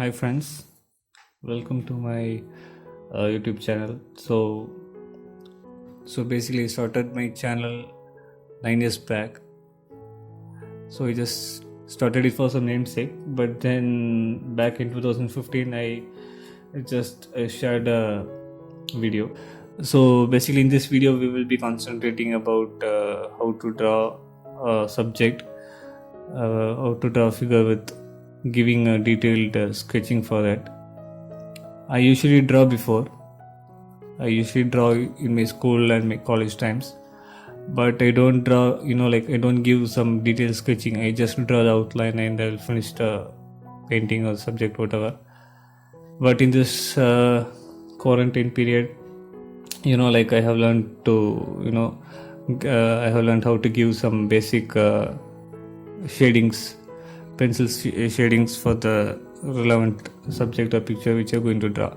Hi friends, welcome to my YouTube channel. So basically I started my channel 9 years back. So I just started it for some namesake, but then back in 2015 I just shared a video. So basically in this video we will be concentrating about how to draw a subject, how to draw a figure with giving a detailed sketching for that. I usually draw before. I usually draw in my school and my college times, but I don't draw, I don't give some detailed sketching. I just draw the outline and I'll finish the painting or subject, whatever. But in this quarantine period, I have learned to, I have learned how to give some basic shadings, pencil shadings for the relevant subject or picture which you're going to draw.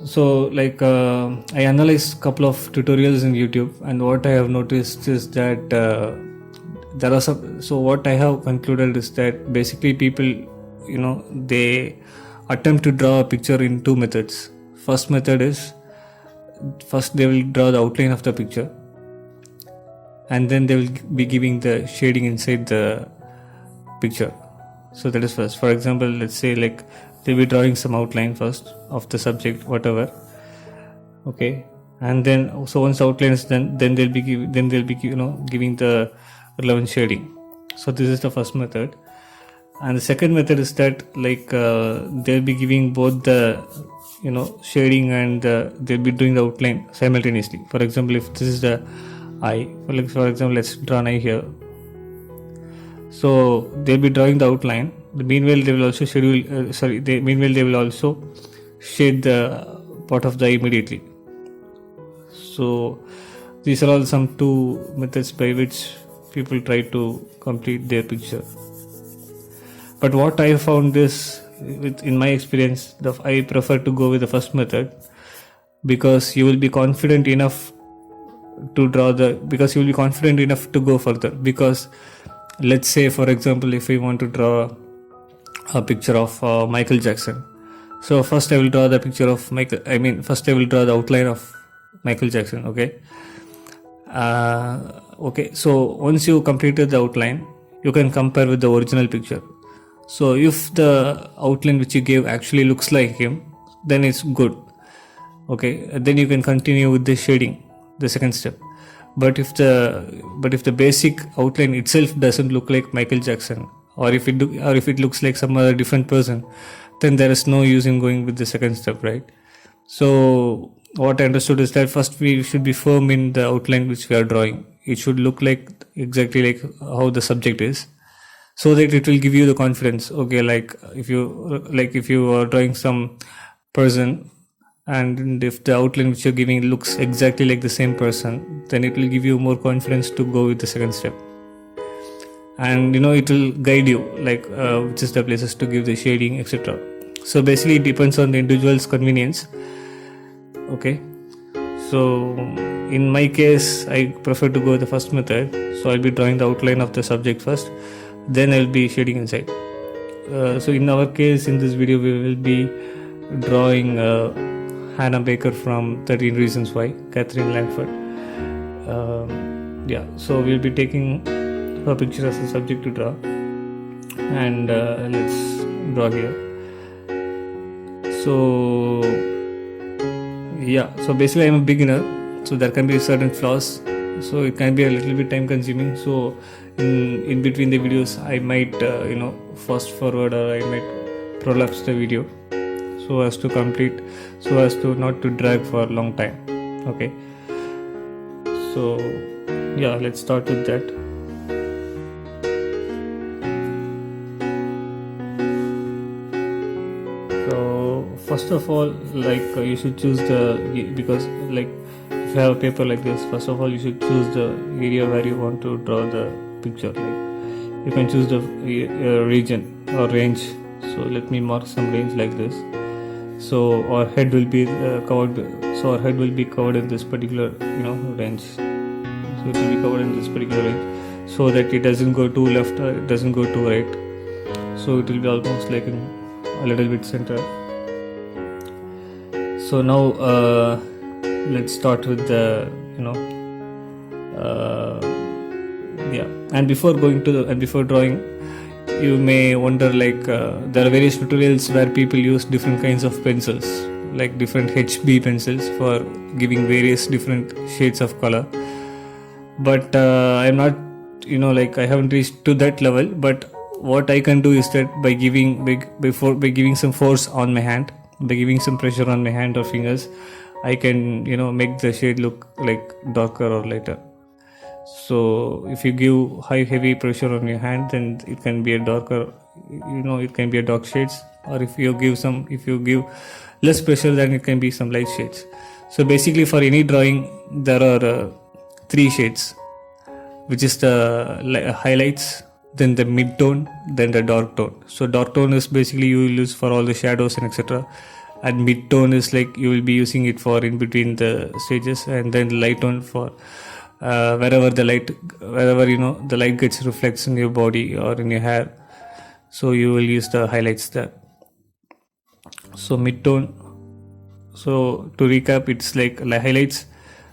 So I analyzed a couple of tutorials in YouTube, and what I have noticed is that there are some. So what I have concluded is that basically people, they attempt to draw a picture in two methods. First method is first they will draw the outline of the picture, and then they will be giving the shading inside the picture. So that is first. For example, let's say they'll be drawing some outline first of the subject, whatever. Okay, and then so once the outline is done, then they'll be giving the relevant shading. So this is the first method, and the second method is that they'll be giving both the shading and they'll be doing the outline simultaneously. For example, if this is the eye, for example, let's draw an eye here. So they'll be drawing the outline. Meanwhile, they will also they will also shade the part of the eye immediately. So these are all some two methods by which people try to complete their picture. But what I found is, in my experience, I prefer to go with the first method, because you will be confident enough to go further. Because let's say, for example, if we want to draw a picture of Michael Jackson, so first I will draw the picture of first I will draw the outline of Michael Jackson. Okay, so once you completed the outline, you can compare with the original picture. So if the outline which you gave actually looks like him, then it's good. Okay, then you can continue with the shading, the second step. But if the basic outline itself doesn't look like Michael Jackson, or if it looks like some other different person, then there is no use in going with the second step, right? So what I understood is that first we should be firm in the outline which we are drawing. It should look like exactly like how the subject is, so that it will give you the confidence. Okay, if you are drawing some person, and if the outline which you're giving looks exactly like the same person, then it will give you more confidence to go with the second step. And it will guide you which is the places to give the shading, etc. So basically it depends on the individual's convenience. Okay, so in my case I prefer to go with the first method. So I'll be drawing the outline of the subject first, then I'll be shading inside. So in our case, in this video we will be drawing Hannah Baker from 13 Reasons Why, Katherine Langford. So we'll be taking her picture as a subject to draw, and let's draw here. So basically I'm a beginner, so there can be certain flaws, so it can be a little bit time consuming. So in between the videos I might fast forward, or I might prolapse the video so as to not to drag for a long time. Okay, so let's start with that. So first of all, you should choose because if you have a paper like this, first of all you should choose the area where you want to draw the picture. You can choose the region or range. So let me mark some range like this. So our head will be covered. So our head will be covered in this particular range. So it will be covered in this particular range, so that it doesn't go too left or it doesn't go too right. So it will be almost like in a little bit center. So now let's start with the yeah. And before drawing, you may wonder, like, there are various tutorials where people use different kinds of pencils, like different HB pencils for giving various different shades of color. But I'm not, like, I haven't reached to that level. But what I can do is that by giving some force on my hand, by giving some pressure on my hand or fingers, I can make the shade look like darker or lighter. So if you give heavy pressure on your hand, then it can be a darker, it can be a dark shades. Or if you give less pressure, then it can be some light shades. So basically, for any drawing, there are three shades, which is the highlights, then the mid tone, then the dark tone. So dark tone is basically you will use for all the shadows and etc. And mid tone is like you will be using it for in between the stages, and then light tone for wherever the light gets reflects in your body or in your hair. So you will use the highlights there. So mid tone. So to recap, it's like highlights,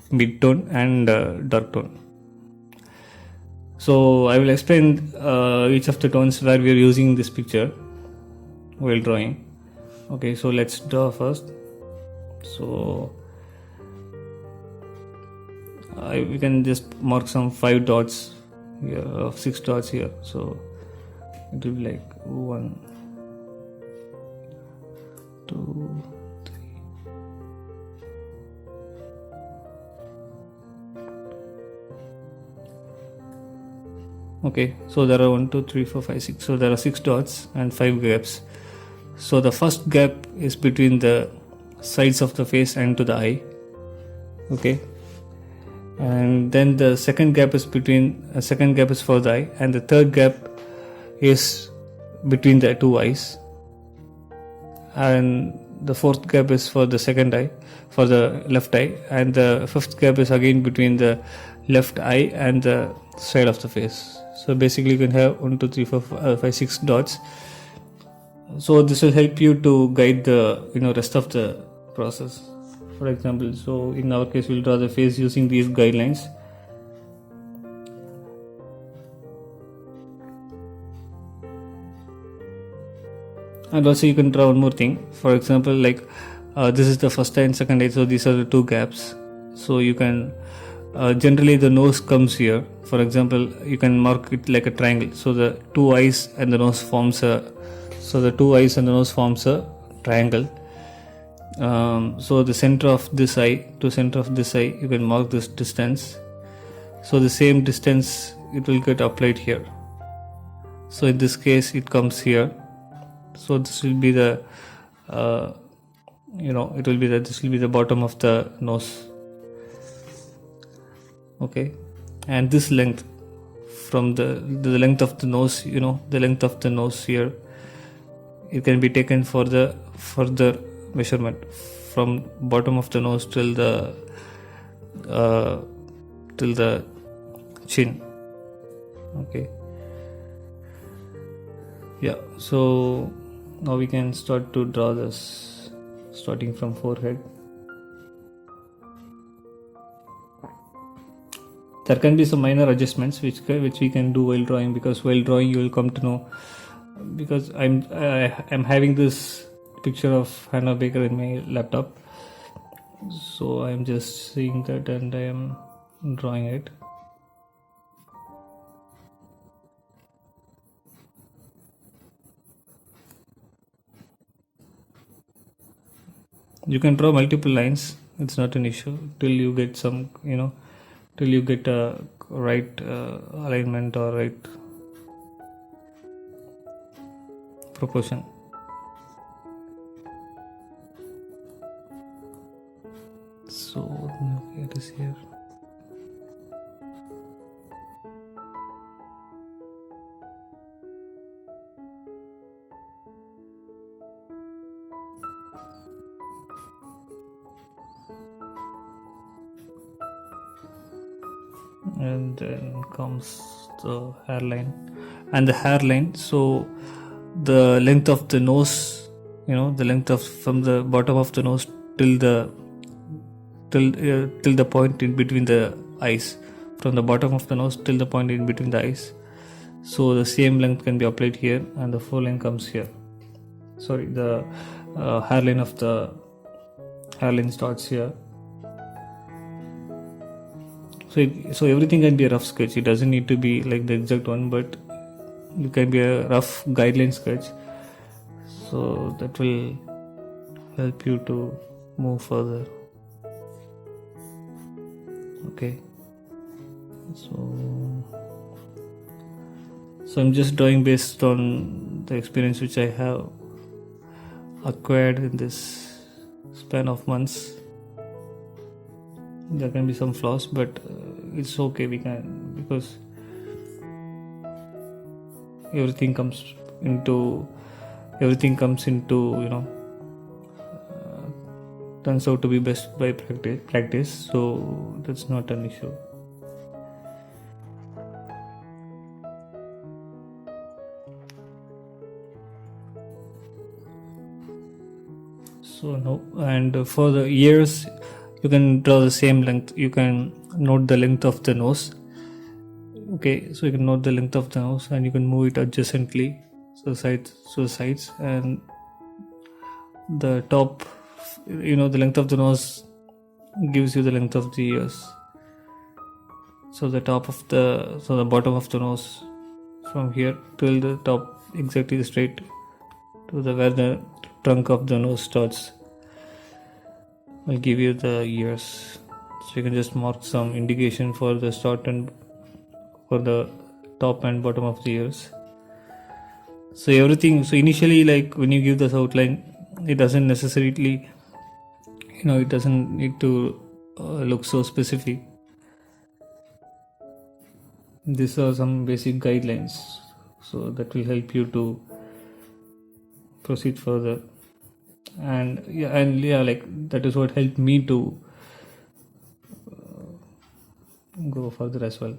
mid tone, and dark tone. So I will explain each of the tones where we are using this picture while drawing. Okay, so let's draw first. So we can just mark some 5 dots here, 6 dots here. So it will be like 1, 2, 3. Okay, so there are 1, 2, 3, 4, 5, 6. So there are 6 dots and 5 gaps. So the first gap is between the sides of the face and to the eye. Okay, and then the second gap is for the eye, and the third gap is between the two eyes, and the fourth gap is for the second eye, for the left eye, and the fifth gap is again between the left eye and the side of the face. So basically you can have 1, 2, 3, 4, 5, 6 dots. So this will help you to guide the rest of the process. For example, so in our case we'll draw the face using these guidelines. And also you can draw one more thing. For example, like this is the first eye and second eye, so these are the 2 gaps. So you can generally the nose comes here. For example, you can mark it like a triangle. So the 2 eyes and the nose forms a triangle. So the center of this eye to center of this eye, you can mark this distance. So the same distance it will get applied here. So in this case it comes here. So this will be the this will be the bottom of the nose. Okay, and this length from the length of the nose, the length of the nose here, it can be taken for the further measurement from bottom of the nose till the chin. Okay, yeah. So now we can start to draw this, starting from forehead. There can be some minor adjustments which we can do while drawing, because while drawing you will come to know, because I'm having this picture of Hannah Baker in my laptop, so I'm just seeing that and I am drawing it. You can draw multiple lines, it's not an issue, till you get some till you get a right alignment or right proportion. So it is here. And then comes the hairline, and the hairline, so the length of the nose the length of from the bottom of the nose till the point in between the eyes, from the bottom of the nose till the point in between the eyes. So the same length can be applied here, and the foreline comes here. Sorry, the hairline starts here. So everything can be a rough sketch. It doesn't need to be like the exact one, but it can be a rough guideline sketch. So that will help you to move further. Okay. So I'm just drawing based on the experience which I have acquired in this span of months. There can be some flaws, but it's okay. We can, because everything comes into turns out to be best by practice. So that's not an issue. So no, and for the ears, you can draw the same length. You can note the length of the nose. Okay, so you can note the length of the nose, and you can move it adjacently, so sides, and the top. The length of the nose gives you the length of the ears. So the bottom of the nose, from here till the top, exactly straight to where the trunk of the nose starts, will give you the ears. So you can just mark some indication for the start and for the top and bottom of the ears. So initially, like when you give this outline, it doesn't necessarily, it doesn't need to look so specific. These are some basic guidelines, so that will help you to proceed further. And like that is what helped me to go further as well.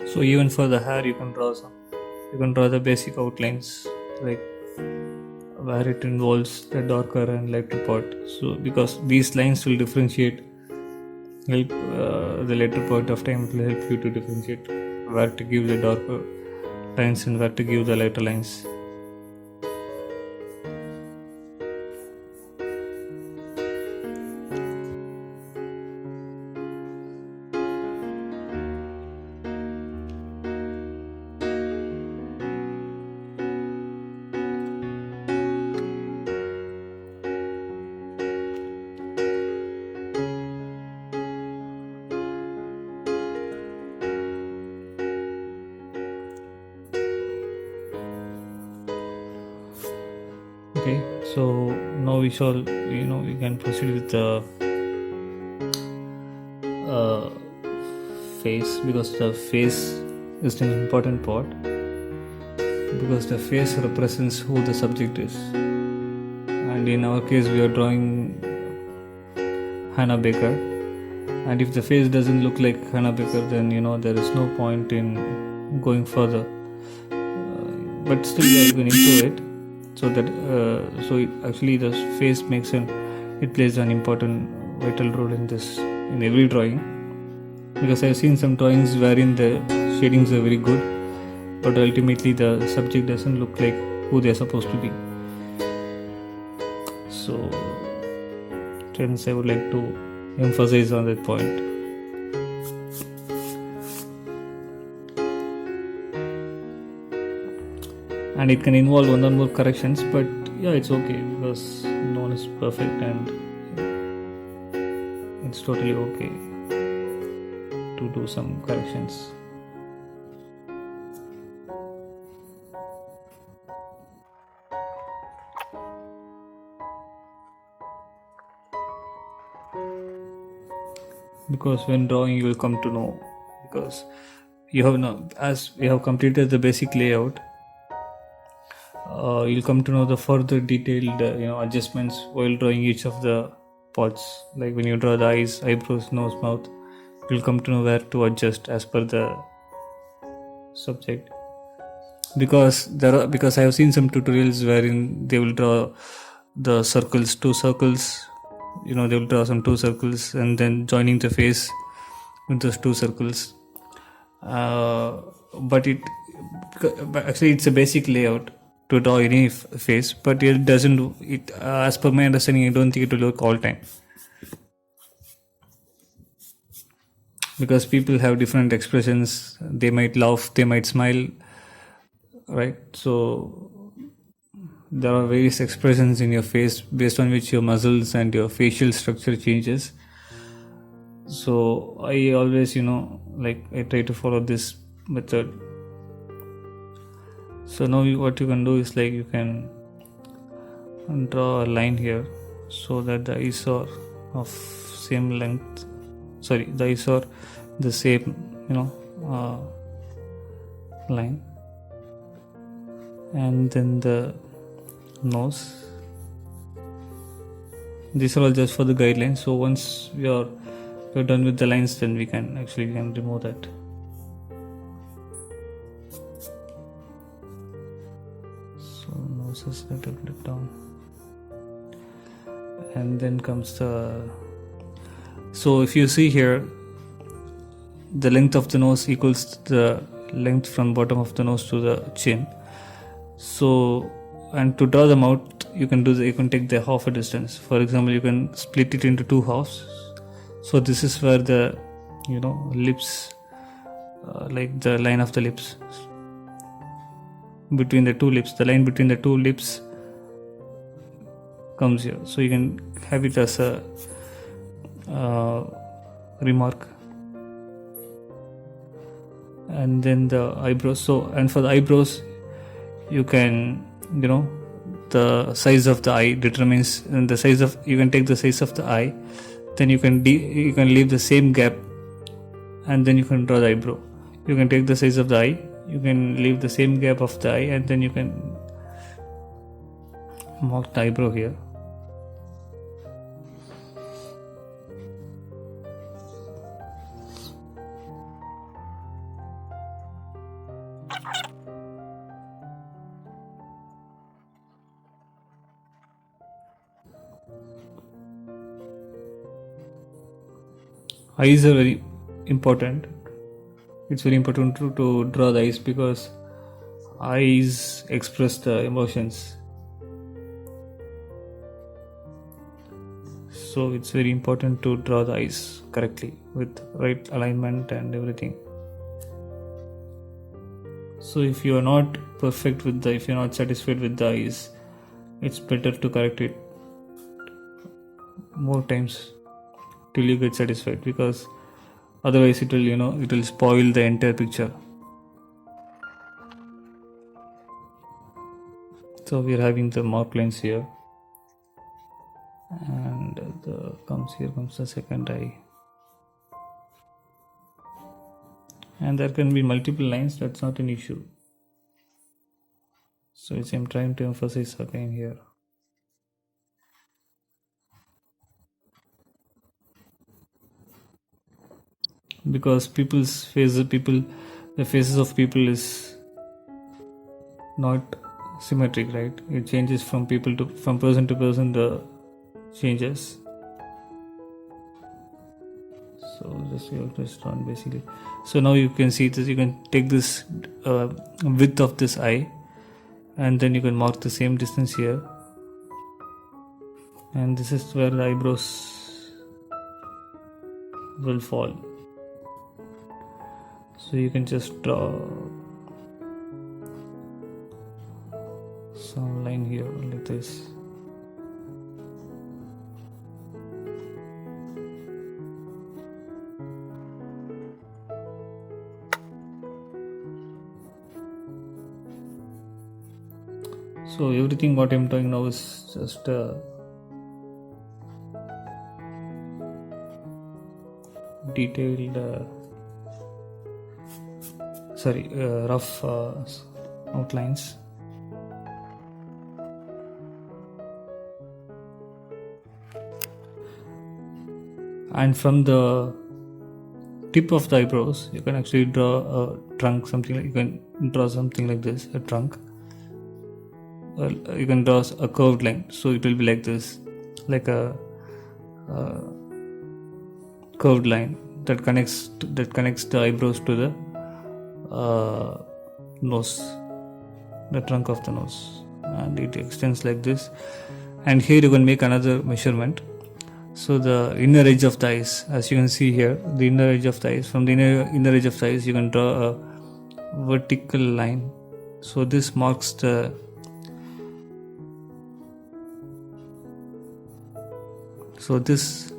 So even for the hair, you can draw the basic outlines, like where it involves the darker and lighter part. So because these lines will differentiate, help the later point of time, it will help you to differentiate where to give the darker lines and where to give the lighter lines. Okay, so now we can proceed with the face, because the face is an important part, because the face represents who the subject is. And in our case, we are drawing Hannah Baker, and if the face doesn't look like Hannah Baker, then there is no point in going further. But still, we are going into it. So that actually the face it plays an important vital role in every drawing, because I've seen some drawings wherein the shadings are very good, but ultimately the subject doesn't look like who they're supposed to be. So hence I would like to emphasize on that point. And it can involve one or more corrections, but yeah, it's okay, because no one is perfect, and it's totally okay to do some corrections. Because when drawing, you will come to know, because as we have completed the basic layout, you'll come to know the further detailed adjustments while drawing each of the parts. Like when you draw the eyes, eyebrows, nose, mouth, you'll come to know where to adjust as per the subject. Because I have seen some tutorials wherein they will draw the circles, two circles. They will draw some two circles and then joining the face with those two circles. But actually it's a basic layout to draw any face, but it doesn't. As per my understanding, I don't think it will work all time, because people have different expressions. They might laugh, they might smile, right? So there are various expressions in your face based on which your muscles and your facial structure changes. So I always I try to follow this method. So now what you can do is, like, you can draw a line here so that the eyes are of same length. Sorry, the eyes are the same line, and then the nose. These are all just for the guidelines. So once we're done with the lines, then we can remove that. So nose is a little bit down, and then comes the. So if you see here, the length of the nose equals the length from bottom of the nose to the chin. So, and to draw them out, you can take the half a distance. For example, you can split it into two halves. So this is where the lips, like the line of the lips between the two lips, the line between the two lips comes here. So you can have it as a remark. And then the eyebrows. So, and for the eyebrows, you can the size of the eye determines, and the size of, you can take the size of the eye, then you can leave the same gap, and then you can draw the eyebrow. You can take the size of the eye, you can leave the same gap of the eye, and then you can mark the eyebrow here. Eyes are very important. It's very important to draw the eyes, because eyes express the emotions. So it's very important to draw the eyes correctly with right alignment and everything. So if you are not if you're not satisfied with the eyes, it's better to correct it more times till you get satisfied, because otherwise it will spoil the entire picture. So we are having the mark lines here, and here comes the second eye, and there can be multiple lines. That's not an issue. So I'm trying to emphasize again here. Because the faces of people is not symmetric, right? It changes from person to person, the changes. So just run basically. So now you can see this, you can take this width of this eye, and then you can mark the same distance here, and this is where the eyebrows will fall. So you can just draw some line here like this. So everything what I'm doing now is just detailed rough outlines. And from the tip of the eyebrows you can actually draw a trunk, something like, you can draw something like this, a trunk. Well, you can draw a curved line, so it will be like this, like a curved line that connects the eyebrows to the nose, the trunk of the nose, and it extends like this. And here you can make another measurement. So the inner edge of the eyes, as you can see here, the inner edge of the eyes, from the inner edge of the eyes you can draw a vertical line. So this marks the this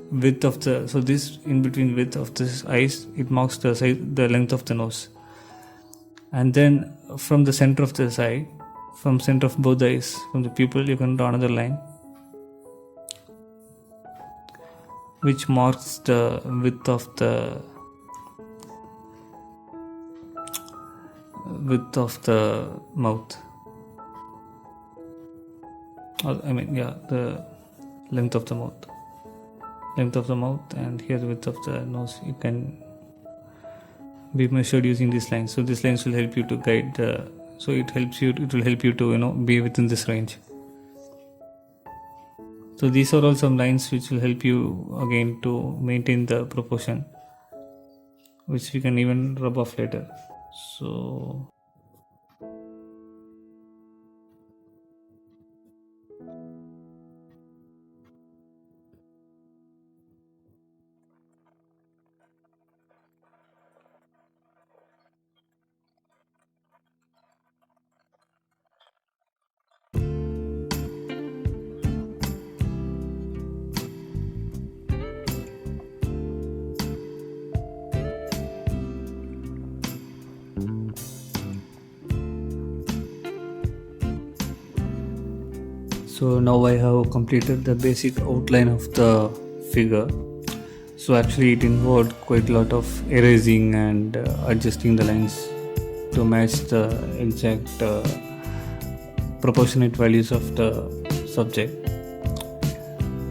in between width of this eyes, it marks the length of the nose. And then from the center of this eye, from center of both eyes, from the pupil, you can draw another line which marks the width of the mouth, the length of the mouth, and here the width of the nose. It can be measured using these lines. So these lines will help you to guide it will help you to be within this range. So these are all some lines which will help you again to maintain the proportion, which we can even rub off later. So now I have completed the basic outline of the figure. So actually it involved quite a lot of erasing and adjusting the lines to match the exact proportionate values of the subject.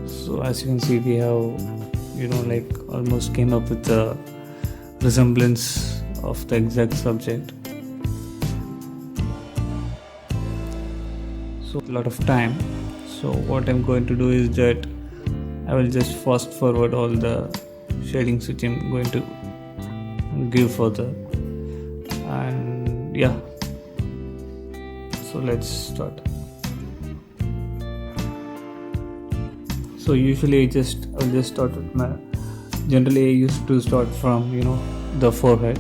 So as you can see, we have almost came up with the resemblance of the exact subject. So a lot of time. So what I'm going to do is that I will just fast forward all the shadings which I'm going to give further. And yeah, so let's start. So usually I'll just start with generally I used to start from the forehead,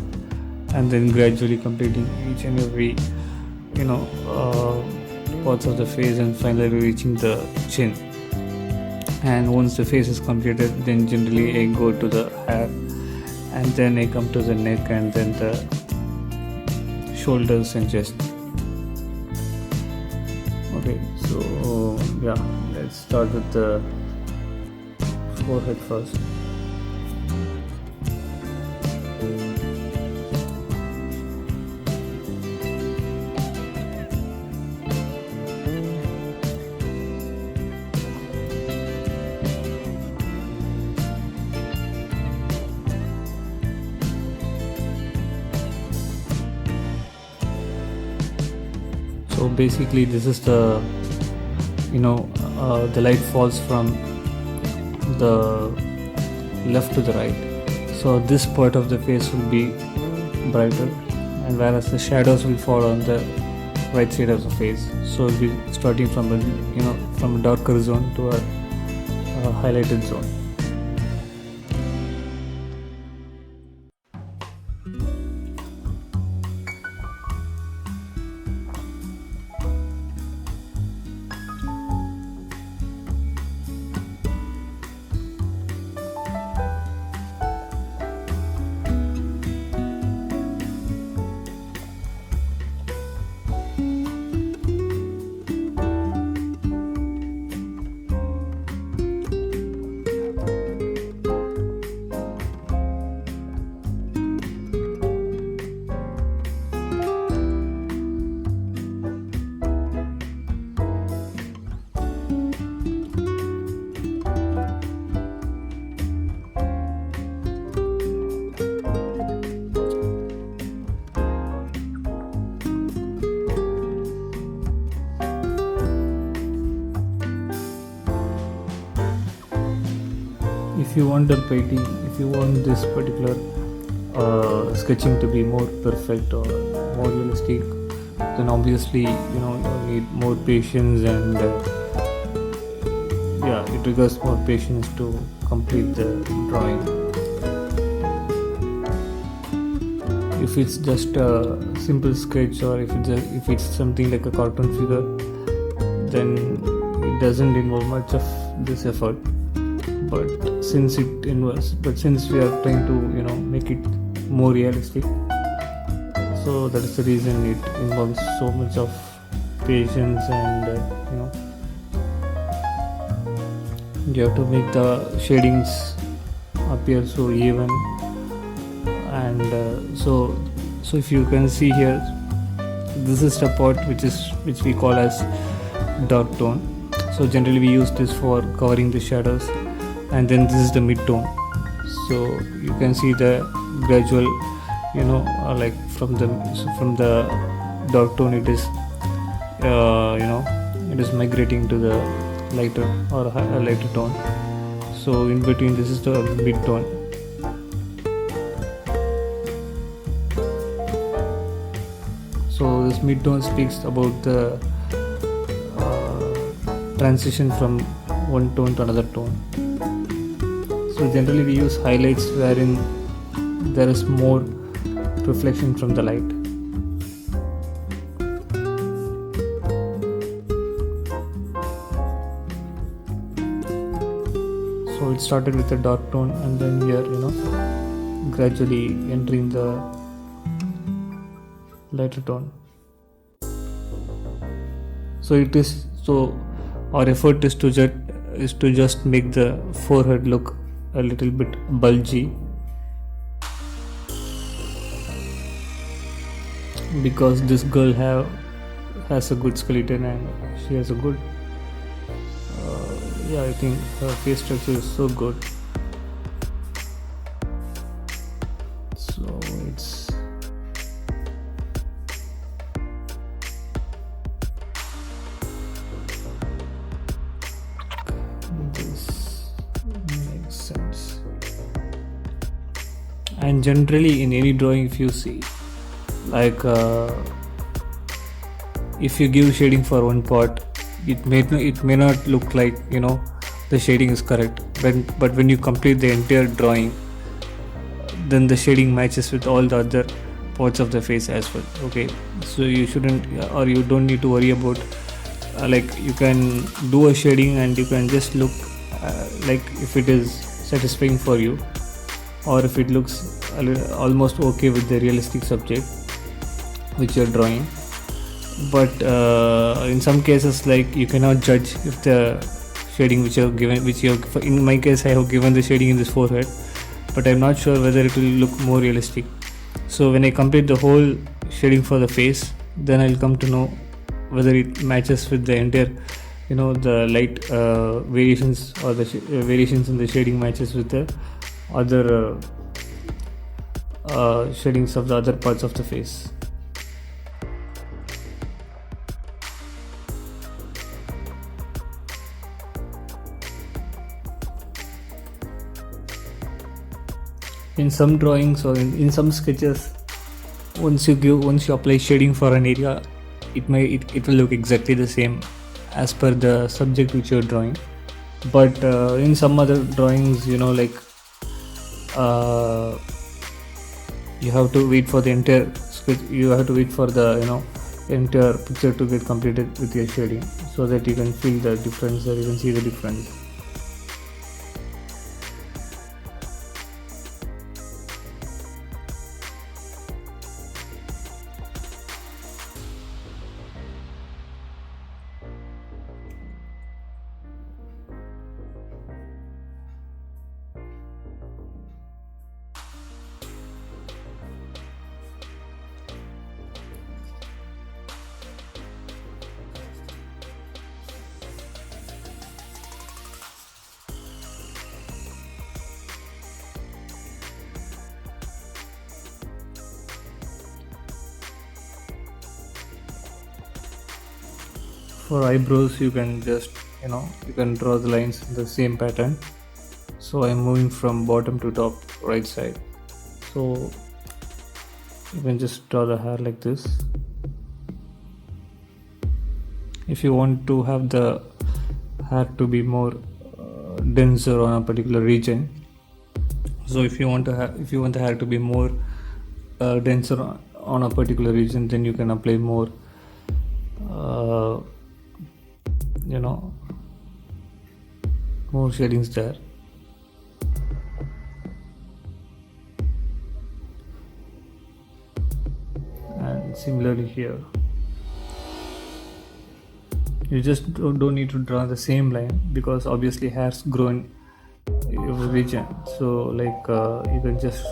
and then gradually completing each and every parts of the face, and finally reaching the chin. And once the face is completed, then generally I go to the hair, and then I come to the neck, and then the shoulders and chest. Okay, so yeah, let's start with the forehead first. So basically this is the the light falls from the left to the right, so this part of the face will be brighter, and whereas the shadows will fall on the right side of the face. So we'll be starting from a darker zone to a highlighted zone. if you want the painting, if you want this particular sketching to be more perfect or more realistic, then obviously you need more patience, and it requires more patience to complete the drawing. If it's just a simple sketch, or if it's something like a cartoon figure, then it doesn't involve much of this effort. But since we are trying to make it more realistic, so that is the reason it involves so much of patience, and you have to make the shadings appear so even. And so if you can see here, this is the part which we call as dark tone. So generally we use this for covering the shadows, and then this is the mid tone. So you can see the gradual like from the dark tone, it is migrating to the lighter or a lighter tone. So in between, this is the mid tone. So this mid tone speaks about the transition from one tone to another tone. So generally we use highlights wherein there is more reflection from the light. So it started with a dark tone, and then we are gradually entering the lighter tone. So our effort is to just make the forehead look a little bit bulgy, because this girl has a good skeleton, and she has a good I think her face structure is so good. So it's this makes sense. And generally in any drawing, if you see, like if you give shading for one part, it may not look like the shading is correct, but when you complete the entire drawing, then the shading matches with all the other parts of the face as well. Okay, so you shouldn't, or you don't need to worry about like you can do a shading and you can just look like if it is satisfying for you, or if it looks almost okay with the realistic subject which you're drawing. But in some cases, like, you cannot judge if the shading which in my case I have given the shading in this forehead, but I'm not sure whether it will look more realistic. So when I complete the whole shading for the face, then I'll come to know whether it matches with the entire the light variations, or the variations in the shading matches with the other shadings of the other parts of the face. In some drawings or in some sketches, once you apply shading for an area, it will look exactly the same as per the subject which you're drawing. But in some other drawings, like you have to wait for the entire sketch, you have to wait for the entire picture to get completed with your shading, so that you can feel the difference, or you can see the difference. For eyebrows, you can just you can draw the lines in the same pattern. So I'm moving from bottom to top, right side. So you can just draw the hair like this. If you want to have the hair to be more denser on a particular region, so if you want the hair to be more denser on a particular region, then you can apply more uh, more shadings there. And similarly here, you just don't need to draw the same line, because obviously hairs grow in every region. So like you can just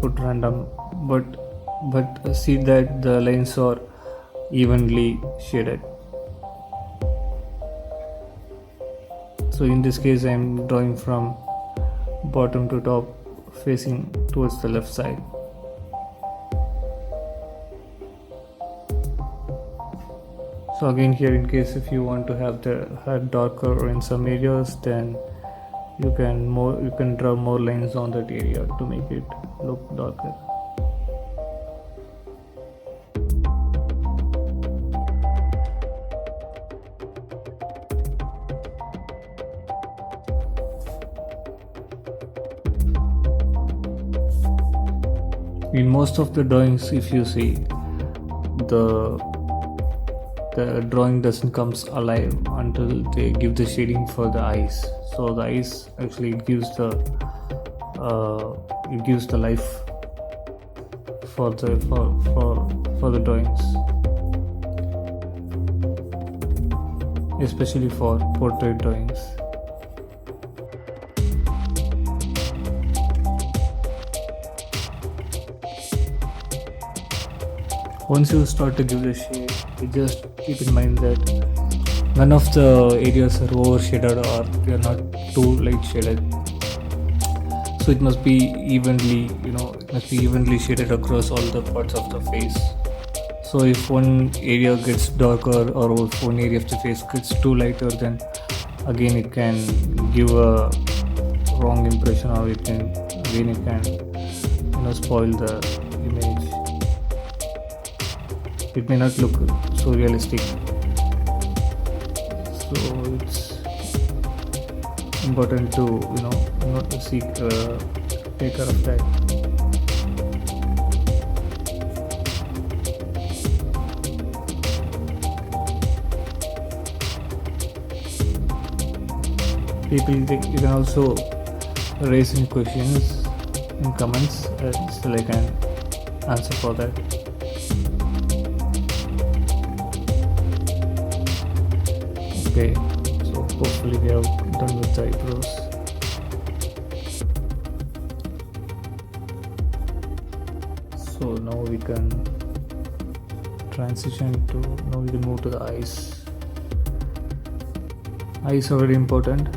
put random, but see that the lines are evenly shaded. So in this case I am drawing from bottom to top, facing towards the left side. So again here, in case if you want to have the hair darker in some areas, then you can draw more lines on that area to make it look darker. In most of the drawings, if you see, the drawing doesn't comes alive until they give the shading for the eyes. So the eyes actually gives the life for the drawings, especially for portrait drawings. Once you start to give the shade, you just keep in mind that none of the areas are overshaded or they are not too light shaded. So it must be evenly shaded across all the parts of the face. So if one area gets darker, or if one area of the face gets too lighter, then again it can give a wrong impression, or it can spoil the image. It may not look so realistic. So it's important to not to take care of that. You can also raise any questions in comments, still I can answer for that. Okay, so hopefully we have done with the eyebrows. So now we can move to the eyes. Eyes are very important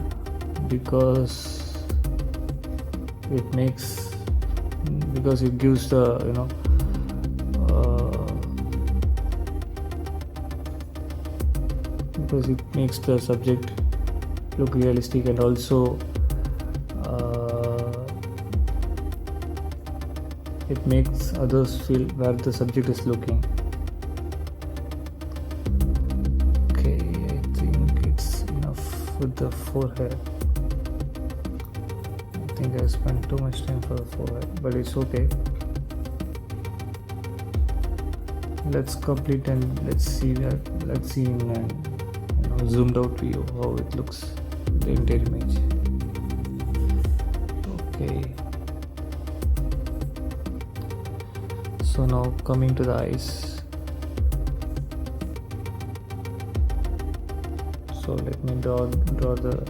because it gives the because it makes the subject look realistic, and also it makes others feel where the subject is looking. Okay, I think it's enough with the forehead. I think I spent too much time for the forehead, but it's okay. Let's complete and let's see in a zoomed out view how it looks, the entire image. Okay, so now coming to the eyes. So let me draw the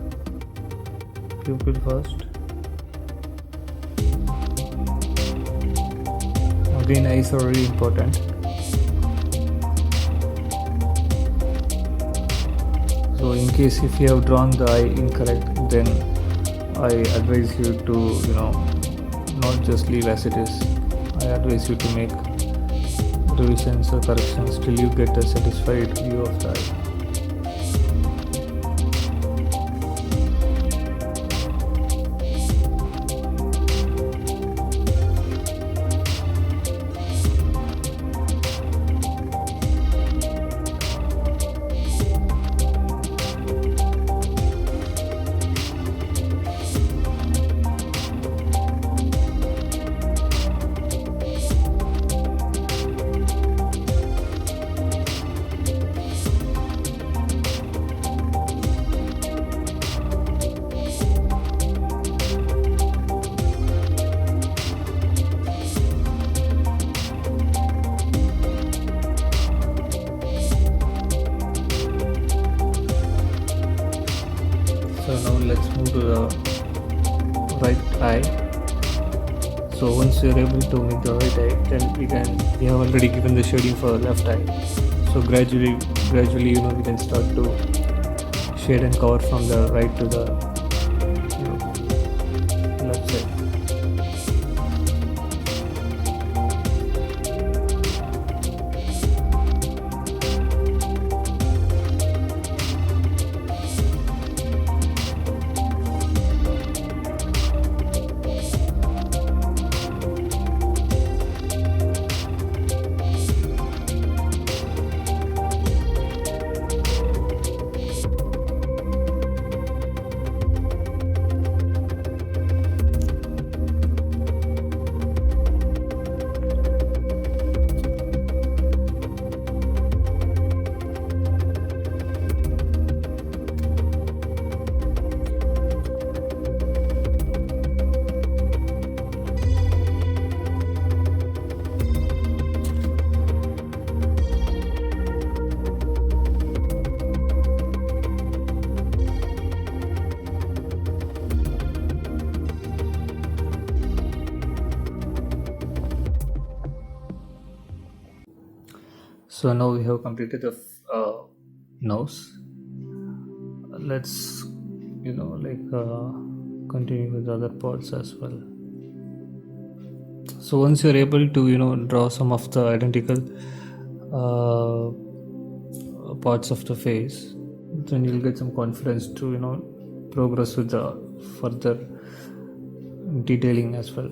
pupil first. Again, eyes are really important. So in case if you have drawn the eye incorrect, then I advise you to not just leave as it is. I advise you to make revisions or corrections till you get a satisfied view of the eye. once you're able to make the right eye, then we have already given the shading for left eye. So gradually, we can start to shade and cover from the right to the left side. So now we have completed the nose. Let's continue with other parts as well. So once you're able to draw some of the identical parts of the face, then you'll get some confidence to progress with the further detailing as well.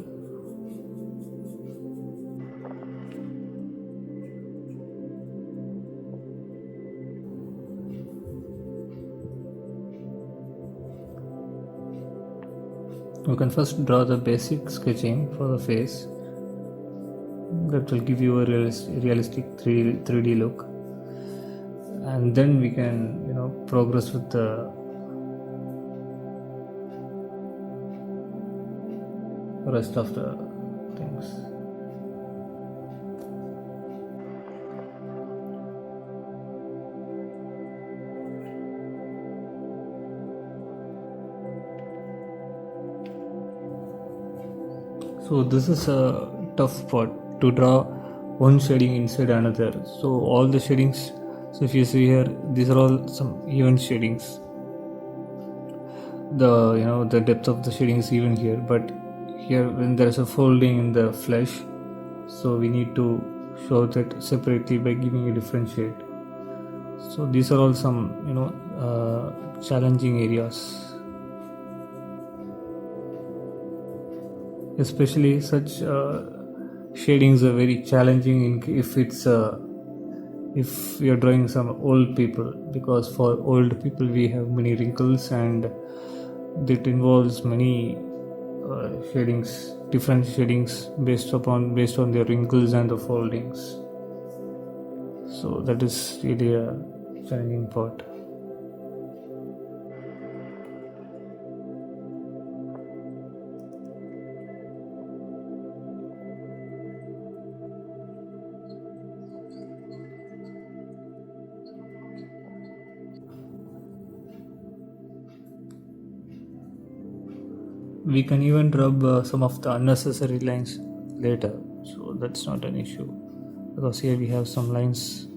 You can first draw the basic sketching for the face. That will give you a realistic 3D look, and then we can progress with the rest of the things. So this is a tough part, to draw one shading inside another. So all the shadings, so if you see here, these are all some even shadings. The depth of the shading is even here, but here when there is a folding in the flesh, so we need to show that separately by giving a different shade. So these are all some challenging areas. Especially such shadings are very challenging if you're drawing some old people, because for old people we have many wrinkles, and that involves many shadings, different shadings based on their wrinkles and the foldings. So that is really a challenging part. We can even rub some of the unnecessary lines later, so that's not an issue, because here we have some lines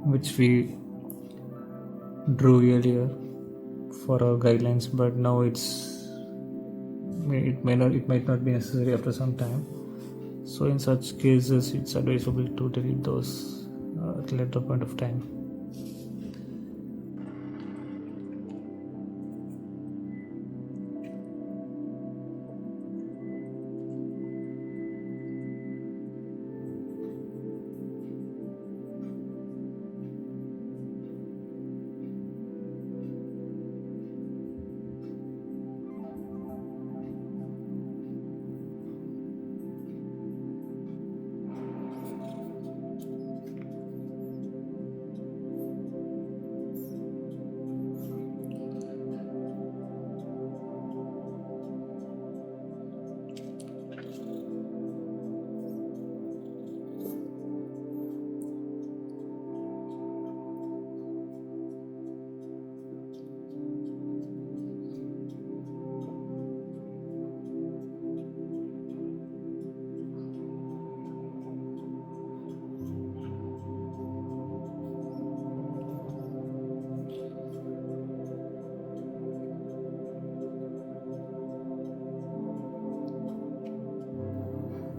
which we drew earlier for our guidelines, but now it might not be necessary after some time. So in such cases it's advisable to delete those at a later point of time.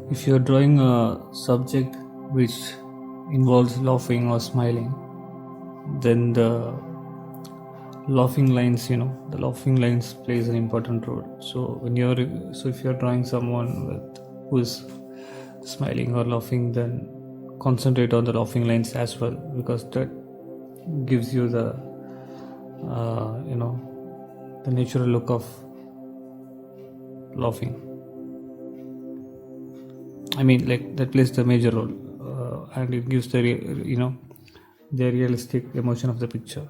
If you're drawing a subject which involves laughing or smiling, then the laughing lines, the laughing lines plays an important role. So if you're drawing someone who's smiling or laughing, then concentrate on the laughing lines as well, because that gives you the the natural look of laughing. I mean, like, that plays the major role, and it gives the the realistic emotion of the picture.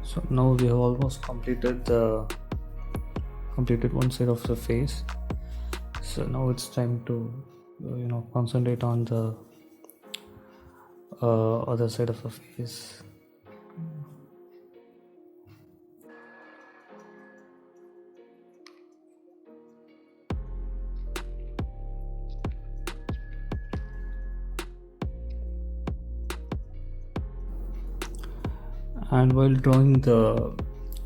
So now we have almost completed one side of the face. So now it's time to concentrate on the other side of the face. And while drawing the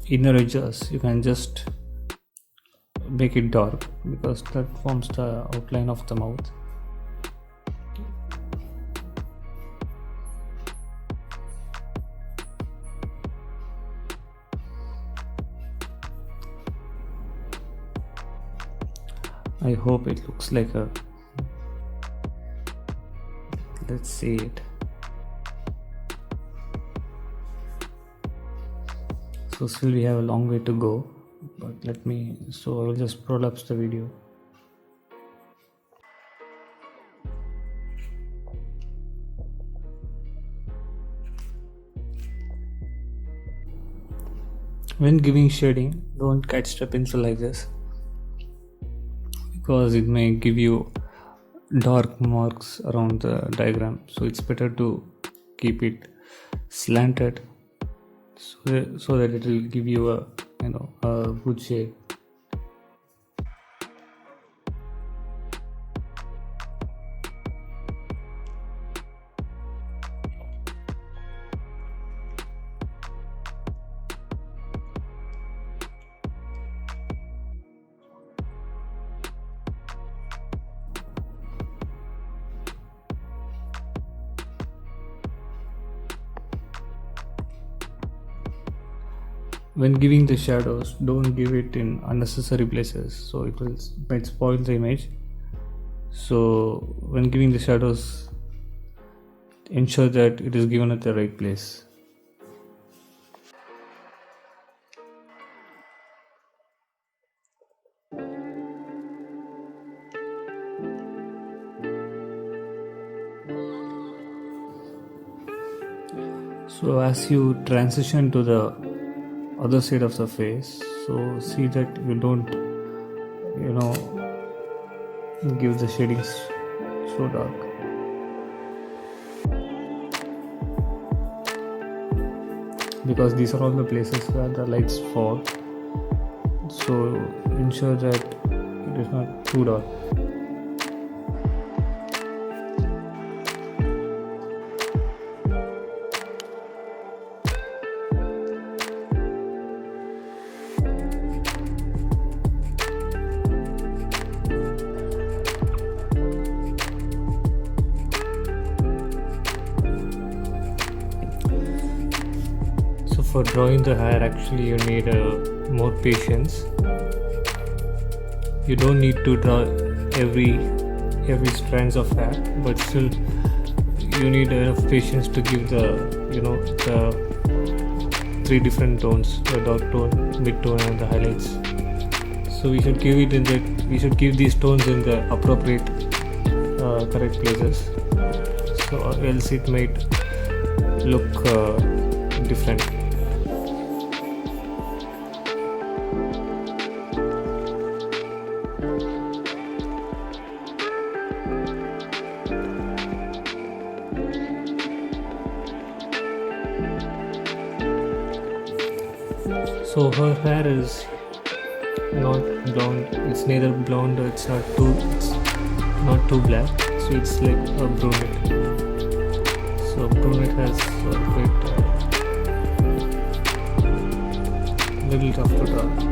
inner edges, you can just make it dark, because that forms the outline of the mouth. I hope it looks like a, let's see it. So still we have a long way to go, but I will just prolapse the video. When giving shading, don't catch the pencil like this, because it may give you dark marks around the diagram. So it's better to keep it slanted, so that it will give you a good shade. When giving the shadows, don't give it in unnecessary places, so it might spoil the image. So when giving the shadows, ensure that it is given at the right place. So as you transition to the other side of the face, so see that you don't give the shadings so dark. Because these are all the places where the lights fall, so ensure that it is not too dark. For drawing the hair, actually you need more patience. You don't need to draw every strands of hair, but still you need enough patience to give the three different tones: the dark tone, mid tone, and the highlights. So we should give these tones in the appropriate correct places, so else it might look different. So her hair is not blonde, it's neither blonde, it's not too not too black, so it's like a brunette. So brunette has quite little tough to draw.